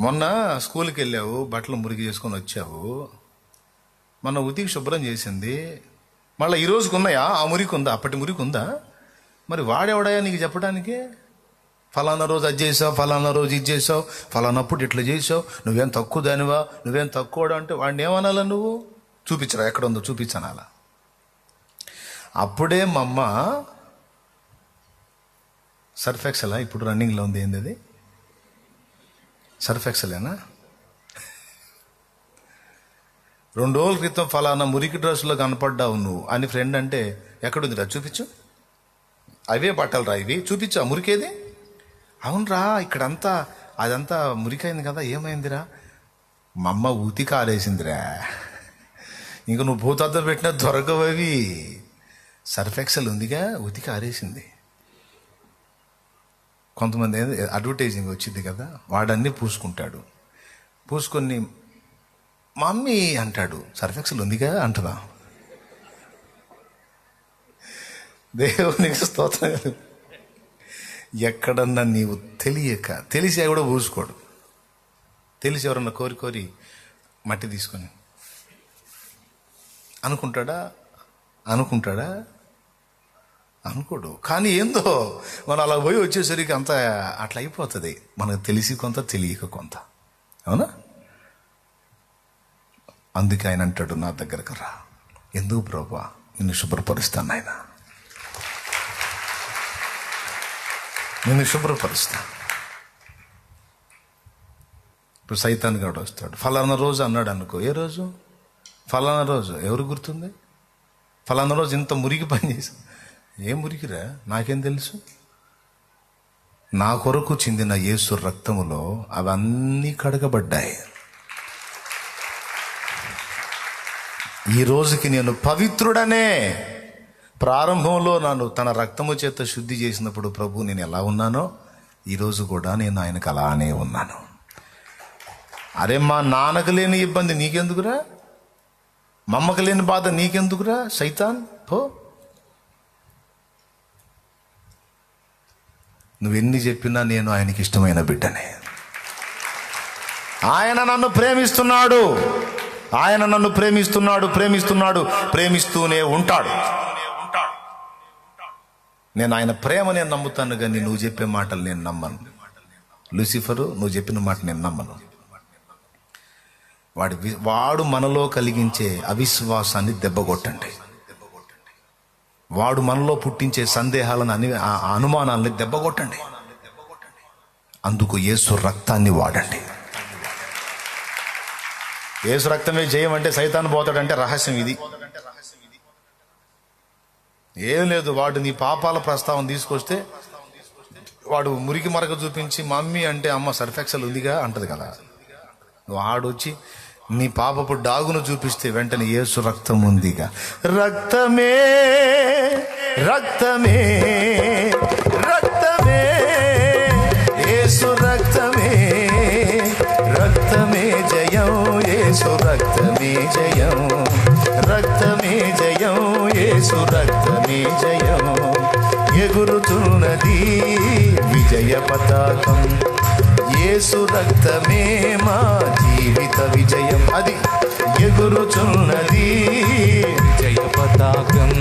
మొన్న స్కూల్కి వెళ్ళావు, బట్టలు మురికి చేసుకొని వచ్చావు, మొన్న ఉతికి శుభ్రం చేసింది, మళ్ళీ ఈ రోజుకి ఉన్నాయా? ఆ మురికి ఉందా? అప్పటి మురికి ఉందా? మరి వాడేవాడయా నీకు చెప్పడానికి? ఫలానా రోజు అది చేసావు, ఫలానా రోజు ఇది చేసావు, ఫలానప్పుడు ఇట్లా చేసావు, నువ్వేం తక్కువ దానివా, నువ్వేం తక్కువ అంటే వాడిని ఏమనాలా? నువ్వు చూపించరా, ఎక్కడ ఉందో చూపించనాలా? అప్పుడే మా అమ్మ సర్ఫ్ ఎక్సెలా ఇప్పుడు రన్నింగ్లో ఉంది, ఏంది అది? సర్ఫ్ ఎక్సెలేనా? 2 రోజుల క్రితం ఫలానా మురికి డ్రెస్సులో కనపడ్డావు నువ్వు అని ఫ్రెండ్ అంటే ఎక్కడుందిరా చూపించు, అవే బట్టలు రా ఇవి, చూపించు ఆ మురికేది. అవునరా ఇక్కడంతా అదంతా మురికైంది కదా, ఏమైందిరా? మా అమ్మ ఉతికి ఆరేసిందిరా, ఇంక నువ్వు భూతద్దం పెట్టినా దొరకవవి, సర్ఫ్ ఎక్సెల్ ఉందిగా ఉతికి ఆరేసింది. కొంతమంది అడ్వర్టైజింగ్ వచ్చింది కదా, వాడన్నీ పూసుకుంటాడు, పూసుకొని మమ్మీ అంటాడు, సర్ఫ్ ఎక్సెల్ ఉందిగా అంటదా? దేవునికి స్తోత్రం. ఎక్కడన్నా నీవు తెలిసి కూడా పూసుకోడు, తెలిసి ఎవరన్నా కోరి మట్టి తీసుకొని అనుకుంటాడా అనుకోడు. కానీ ఏందో మనం అలా పోయి వచ్చేసరికి అంత అట్లా అయిపోతుంది, మనకు తెలిసి కొంత తెలియక కొంత, అవునా? అందుకే ఆయన అంటాడు, నా దగ్గరకు రా. ఎందుకు ప్రభువా? నిన్ను శుభ్రపరుస్తాను ఆయన, నిన్ను శుభ్రపరుస్తా. ఇప్పుడు సైతాన్ గాడు వస్తాడు, ఫలానా రోజు అన్నాడు అనుకో, ఏ రోజు? ఫలానా రోజు ఎవరు గుర్తుంది? ఫలానా రోజు ఇంత మురికి పని చేసి, ఏం మురికిరా నాకేం తెలుసు? నా కొరకు చిందిన యేసు రక్తములో అవన్నీ కడగబడ్డాయి. ఈ రోజుకి నేను పవిత్రుడనే. ప్రారంభంలో నన్ను తన రక్తము చేత శుద్ధి చేసినప్పుడు ప్రభు నేను ఎలా ఉన్నానో ఈరోజు కూడా నేను ఆయనకు అలానే ఉన్నాను. అరే మా నాన్నకు లేని ఇబ్బంది నీకెందుకురా? మా అమ్మకు లేని బాధ నీకెందుకురా? సైతాన్ పో. నువ్వెన్ని చెప్పినా నేను ఆయనకి ఇష్టమైన బిడ్డనే. ఆయన నన్ను ప్రేమిస్తున్నాడు, ఆయన నన్ను ప్రేమిస్తున్నాడు, ప్రేమిస్తూనే ఉంటాడు. నేను ఆయన ప్రేమ నేను నమ్ముతాను, కానీ నువ్వు చెప్పే మాటలు నేను నమ్మను. లూసిఫరు, నువ్వు చెప్పిన మాట నేను నమ్మను. వాడు మనలో కలిగించే అవిశ్వాసాన్ని దెబ్బగొట్టండి, వాడు మనలో పుట్టించే సందేహాలను అనుమానాలని దెబ్బగొట్టండి. అందుకు యేసు రక్తాన్ని వాడండి. యేసు రక్తమే జయం అంటే సైతాన్ పోతాడంటే రహస్యం ఇది. ఏం లేదు, వాడు నీ పాపాల ప్రస్తావన తీసుకొస్తే వాడు మురికి మరక చూపించి మమ్మీ అంటే అమ్మ సర్ఫ్ ఎక్సెల్ ఉందిగా అంటది కదా. వాడొచ్చి నీ పాపపు డాగును చూపిస్తే వెంటనే యేసు రక్తం ఉందిగా. రక్తమే రక్తమే రక్తమే యేసు రక్తమే, రక్తమే జయం, యేసు రక్తమే జయం, రక్తమే జయం, యేసు రక్తమే జయం. ఎగురుతున్నది విజయ పతాకం, యేసు రక్తమే మా జీవిత విజయం. అది ఎగురుచున్నది విజయ పతాకం,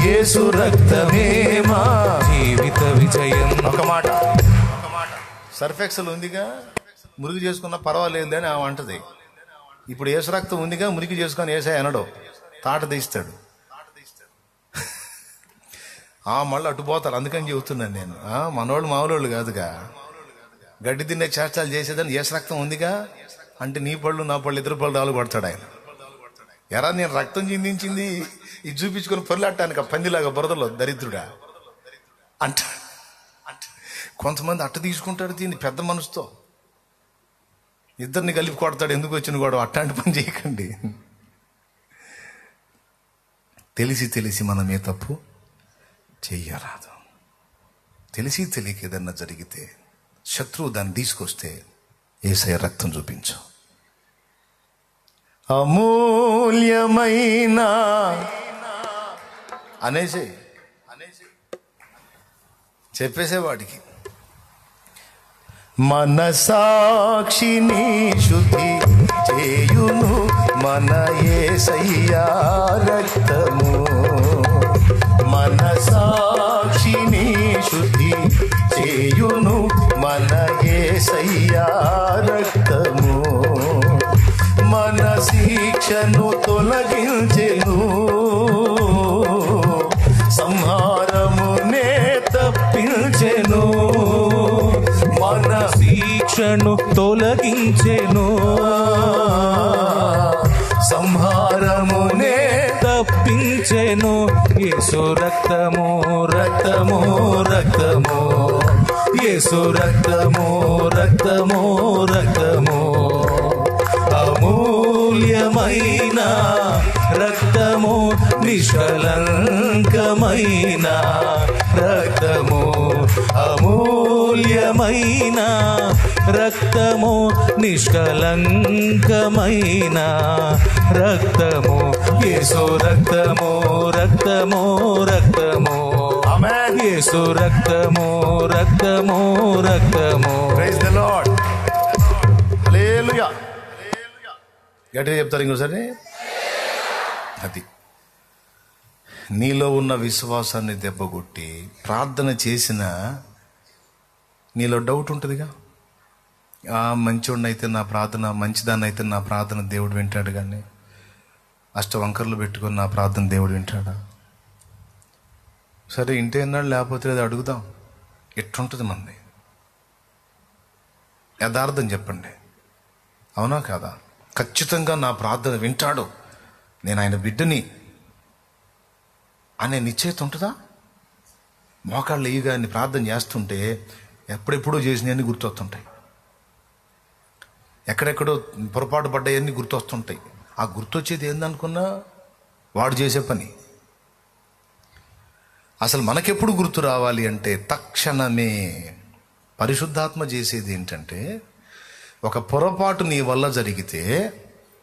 యేసు రక్తమే మా జీవిత విజయం. ఒక మాట, సర్ఫ్ ఎక్సెల్ ఉందిగా మురికి చేసుకున్నా పర్వాలేదు అని ఆమె అంటది. ఇప్పుడు యేసు రక్తం ఉందిగా మురికి చేసుకొని ఏసై అనడు, తాట తీస్తాడు. మళ్ళీ అటుపోతారు. అందుకని చెబుతున్నాను నేను, మనోళ్ళు మామూలు కాదుగా. గడ్డి తినే చేష్టాలు చేసేదని యేసు రక్తం ఉందిగా అంటే నీ పళ్ళు నా పళ్ళు ఇద్దరు పళ్ళు రాళ్ళు కొడతాడు ఆయన. ఎరా నేను రక్తం చిందించింది ఇది చూపించుకొని పొరలాడటానికి పందిలాగా బురదలో దరిద్రుడా అంట. కొంతమంది అట్ట తీసుకుంటాడు దీన్ని పెద్ద మనసుతో, ఇద్దరిని కలిపి కొడతాడు. ఎందుకు వచ్చిన గొడవ? అట్లాంటి పని చేయకండి. తెలిసి మనం ఏ తప్పు చెయ్యరాదు. తెలిసి తెలియక ఏదన్నా జరిగితే శత్రువు దాన్ని తీసుకొస్తే యేసయ్య రక్తం చూపించు. అమూల్యమైన అనేసి చెప్పేసేవాడికి మనసాక్షిని శుద్ధి చేయును మన యేసయ్యా రక్తము. మనసాక్షిని శుద్ధి చేయును మన యేసయ్యా రక్తము. మన శిక్షను తొలగించెను, సంహారమునే తప్పించెను. మన శిక్షను తొలగించెను, సంహారమునే తప్పించెను. యేసు రక్తము రక్తము రక్తము, యేసు రక్తము రక్తము రక్తము, అమూల్యమైన రక్తము, నిష్కలంకమైన రక్తము, అమూల్యమైన రక్తము, నిష్కలంకమైన రక్తము. యేసు రక్తము రక్తము రక్తము, ఆమేన్. యేసు రక్తము రక్తము రక్తము. Praise the lord. హల్లెలూయా. గట్టిగా చెప్తారు ఇంకోసారి. అది నీలో ఉన్న విశ్వాసాన్ని దెబ్బకొట్టి ప్రార్థన చేసిన నీలో డౌట్ ఉంటుందిగా. మంచివాడినైతే నా ప్రార్థన, మంచిదాన్ని అయితే నా ప్రార్థన దేవుడు వింటాడు, కానీ అష్టవంకర్లు పెట్టుకొని నా ప్రార్థన దేవుడు వింటాడా? సరే ఇంటే అన్నాడు, లేకపోతే లేదు అడుగుదాం. ఎట్లుంటుంది మంది? యథార్థం చెప్పండి, అవునా కాదా? ఖచ్చితంగా నా ప్రార్థన వింటాడు, నేను ఆయన బిడ్డని అనే నిశ్చయిత ఉంటుందా? మోకాళ్ళు ఇయ్యగా ఆయన ప్రార్థన చేస్తుంటే ఎప్పుడెప్పుడో చేసినవన్నీ గుర్తొస్తుంటాయి, ఎక్కడెక్కడో పొరపాటు పడ్డాయన్నీ గుర్తొస్తుంటాయి. ఆ గుర్తొచ్చేది ఏందనుకున్నా వాడు చేసే పని. అసలు మనకెప్పుడు గుర్తు రావాలి అంటే తక్షణమే. పరిశుద్ధాత్మ చేసేది ఏంటంటే, ఒక పొరపాటు నీ వల్ల జరిగితే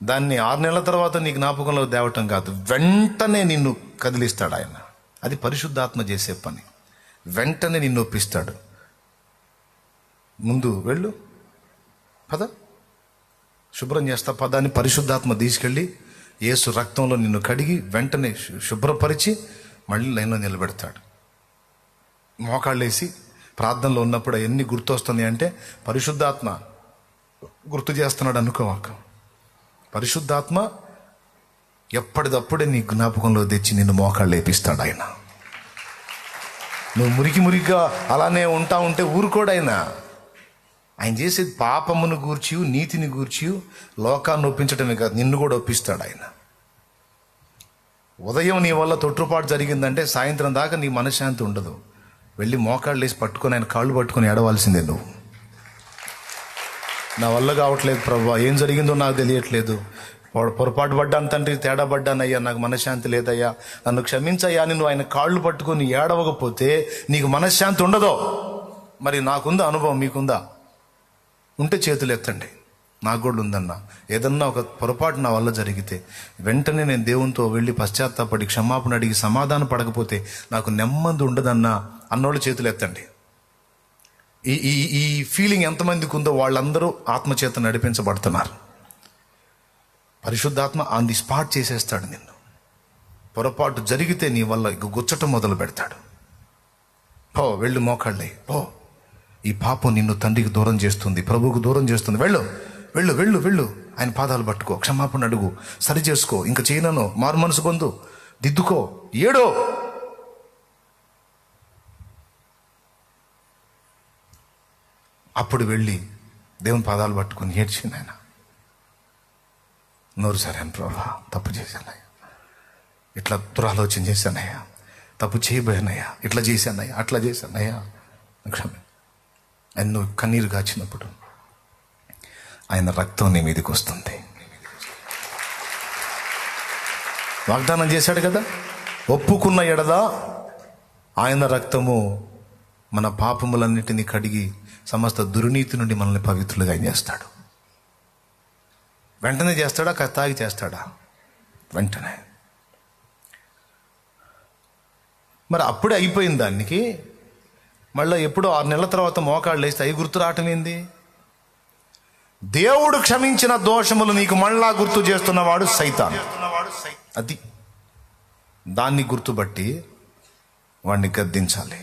దాన్ని 6 నెలల తర్వాత నీ జ్ఞాపకంలో తేవటం కాదు, వెంటనే నిన్ను కదిలిస్తాడు ఆయన. అది పరిశుద్ధాత్మ చేసే పని. వెంటనే నిన్ను ఒప్పిస్తాడు. ముందు వెళ్ళు, పద, శుభ్రం చేస్తా పదాన్ని పరిశుద్ధాత్మ తీసుకెళ్ళి యేసు రక్తంలో నిన్ను కడిగి వెంటనే శుభ్రపరిచి మళ్ళీ లైన్లో నిలబెడతాడు. మోకాళ్ళేసి ప్రార్థనలో ఉన్నప్పుడు అవన్నీ గుర్తొస్తున్నాయి అంటే పరిశుద్ధాత్మ గుర్తు చేస్తున్నాడు అనుకోవాక. పరిశుద్ధాత్మ ఎప్పటిదప్పుడే నీ జ్ఞాపకంలో తెచ్చి నిన్ను మోకాళ్ళు లేపిస్తాడు ఆయన. నువ్వు మురికిగా అలానే ఉంటా ఉంటే ఊరుకోడైనా. ఆయన చేసేది పాపమును గూర్చి, నీతిని గూర్చి, లోకాన్ని ఒప్పించడమే కాదు, నిన్ను కూడా ఒప్పిస్తాడు ఆయన. ఉదయం నీ వల్ల తొట్టుపాటు జరిగిందంటే సాయంత్రం దాకా నీ మనశ్శాంతి ఉండదు. వెళ్ళి మోకాళ్ళు వేసి పట్టుకొని ఆయన కాళ్ళు పట్టుకొని ఏడవలసిందే నువ్వు. నా వల్ల కావట్లేదు ప్రభా, ఏం జరిగిందో నాకు తెలియట్లేదు, పొరపాటు పడ్డాను తండ్రి, తేడా పడ్డానయ్యా, నాకు మనశ్శాంతి లేదయ్యా, నన్ను క్షమించయ్యా అని నువ్వు ఆయన కాళ్ళు పట్టుకొని ఏడవకపోతే నీకు మనశ్శాంతి ఉండదో? మరి నాకుందా అనుభవం, మీకుందా? ఉంటే చేతులు ఎత్తండి. నాకు కూడా ఉందన్న. ఏదన్నా ఒక పొరపాటు నా వల్ల జరిగితే వెంటనే నేను దేవునితో వెళ్ళి పశ్చాత్తాపడి క్షమాపణ అడిగి సమాధానం పడకపోతే నాకు నెమ్మది ఉండదన్నా అన్నోళ్ళు చేతులు ఎత్తండి. ఈ ఈ ఈ ఫీలింగ్ ఎంతమందికి ఉందో వాళ్ళందరూ ఆత్మచేత నడిపించబడుతున్నారు. పరిశుద్ధాత్మ ఆన్ ది స్పాట్ చేసేస్తాడు నిన్ను. పొరపాటు జరిగితే నీ వల్ల గుచ్చటం మొదలు పెడతాడు. పో, వెళ్ళు, మోకాళ్ళే పో, ఈ పాపం నిన్ను తండ్రికి దూరం చేస్తుంది, ప్రభువుకు దూరం చేస్తుంది, వెళ్ళు వెళ్ళు వెళ్ళు వెళ్ళు, ఆయన పాదాలు పట్టుకో, క్షమాపణ అడుగు, సరి చేసుకో, ఇంకా చేయనను, మారు మనసు పొందు, దిద్దుకో, ఏడో. అప్పుడు వెళ్ళి దేవుని పాదాలు పట్టుకొని ఏడ్చింది ఆయన. నోరు సరైన ప్రభా, తప్పు చేశానయ్యా, ఇట్లా దురాలోచన చేశానయ్యా, తప్పు చేయబోయానయ్యా, ఇట్లా చేశానయ్యా, అట్లా చేశానయ్యా, క్షమి. ఆయన నువ్వు కన్నీరు కాచినప్పుడు ఆయన రక్తం నీ మీదకి వస్తుంది. వాగ్దానం చేశాడు కదా, ఒప్పుకున్న ఎడదా ఆయన రక్తము మన పాపములన్నిటినీ కడిగి సమస్త దుర్నీతి నుండి మనల్ని పవిత్రులుగా చేస్తాడు. వెంటనే చేస్తాడా, తాగి చేస్తాడా? వెంటనే. మరి అప్పుడే అయిపోయింది దానికి. మళ్ళీ ఎప్పుడో 6 నెలల తర్వాత మోకాళ్ళు వేస్తే అవి గుర్తు రావటం ఏంది? దేవుడు క్షమించిన దోషములు నీకు మళ్ళా గుర్తు చేస్తున్నవాడు సైతాను. అది దాన్ని గుర్తుబట్టి వాడిని గద్దించాలి.